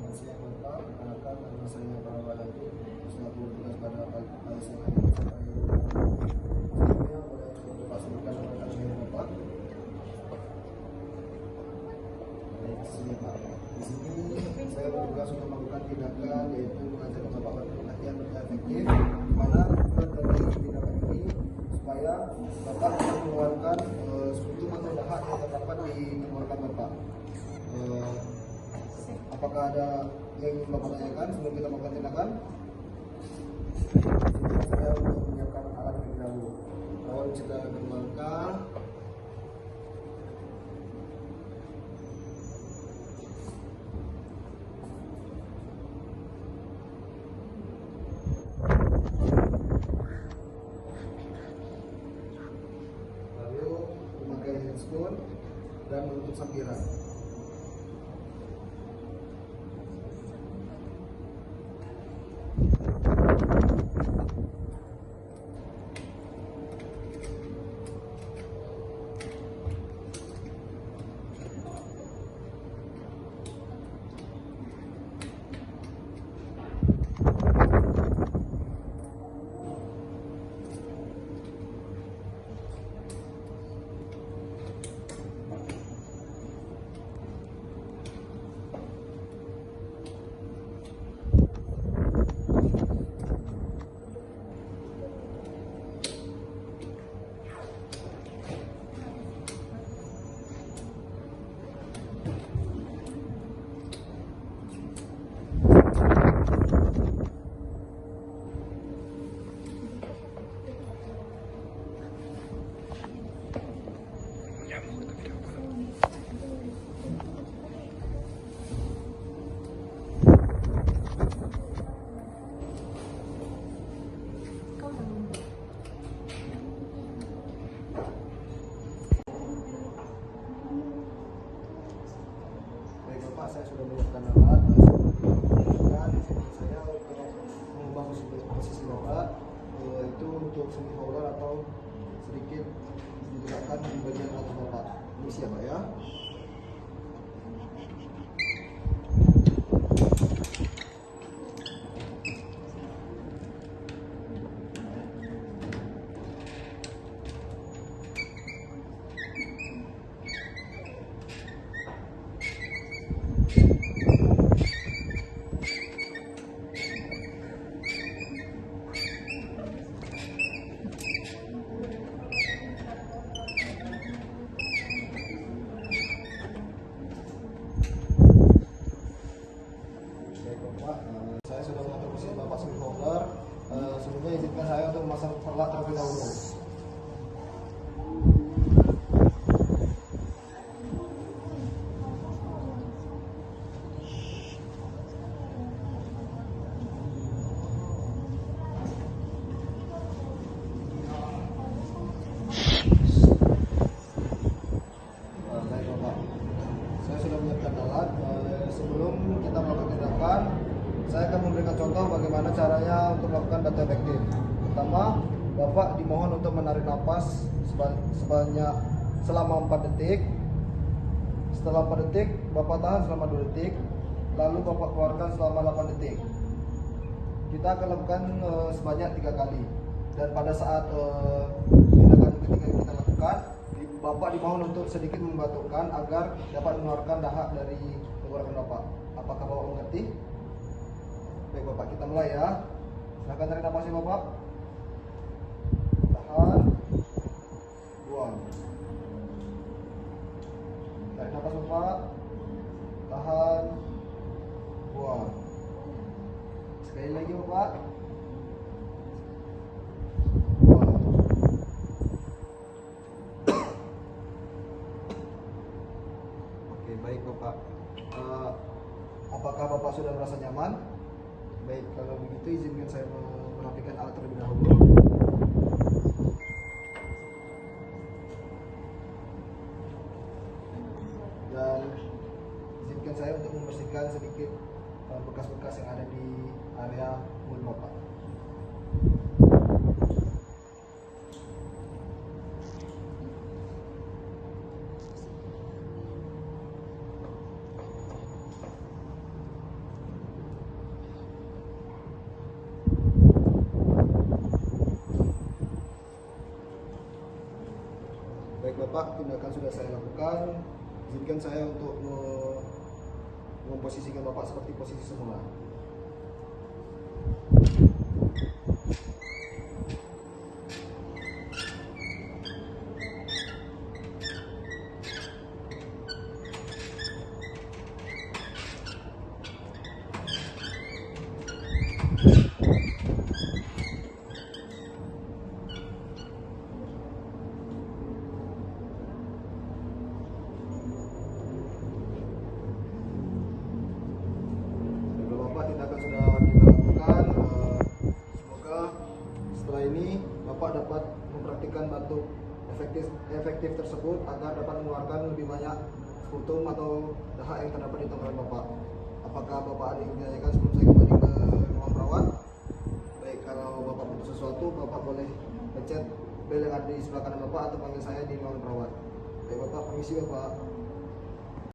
Masih Bapak, perkenalkan nama saya Prabowo lagi. Saya bertugas pada ASN ini sampai sebelumnya boleh Bapak sebutkan nama saya Bapak. Baik, siap. Di sini saya bertugas untuk melakukan tindakan yaitu mengajarkan Bapak latihan efektif, di mana tujuan dari tindakan ini supaya Bapak bisa mengeluarkan struktur atau dahak yang terdapat di tenggorokan Bapak. Apakah ada yang ingin Bapak tanyakan sebelum kita melakukan tindakan? Saya untuk menyiapkan alat terlebih dahulu. Mohon segala langkah. Lalu memakai handscoon dan menutup sampiran. Saya sudah menyiapkan alat dan di sini saya untuk mengubah posisi Bapak, yaitu untuk semi holder atau sedikit digerakkan di bagian atas Bapak. Ini siap Pak ya. Saya sudah mengatur posisi Bapak sebagai holder. Sebelumnya izinkan saya untuk memasang perlat terlebih dahulu. Baik Bapak, saya sudah menyiapkan alat. Sebelum kita melakukan tindakan, saya akan memberikan contoh bagaimana caranya untuk melakukan data efektif. Pertama, Bapak dimohon untuk menarik napas sebanyak selama 4 detik. Setelah 4 detik, Bapak tahan selama 2 detik. Lalu Bapak keluarkan selama 8 detik. Kita akan lakukan sebanyak 3 kali. Dan pada saat tindakan ketiga yang kita lakukan, Bapak dimohon untuk sedikit membatukkan agar dapat mengeluarkan dahak dari tenggorokan Bapak. Apakah Bapak mengerti? Baik Bapak, kita mulai ya. Silahkan tarik napasnya Bapak. Tahan. Buang. Tarik napas Bapak. Tahan. Buang. Sekali lagi Bapak. Buang. Oke, baik Bapak. Apakah Bapak sudah merasa nyaman? Baik, kalau begitu izinkan saya merapikan alat terlebih dahulu. Dan izinkan saya untuk membersihkan sedikit bekas-bekas yang ada di area mulut Bapak. Bapak, tindakan sudah saya lakukan. Izinkan saya untuk memposisikan Bapak seperti posisi semula. Tindakan sudah kita lakukan. Semoga setelah ini Bapak dapat mempraktikkan batuk efektif tersebut agar dapat mengeluarkan lebih banyak sputum atau dahak yang terdapat di tenggorokan Bapak. Apakah Bapak ada yang ditanyakan sebelum saya kembali ke ruang perawat? Baik, kalau Bapak butuh sesuatu, Bapak boleh pencet bel yang ada di sebelah kanan Bapak atau panggil saya di ruang perawat. Baik Bapak, permisi Bapak.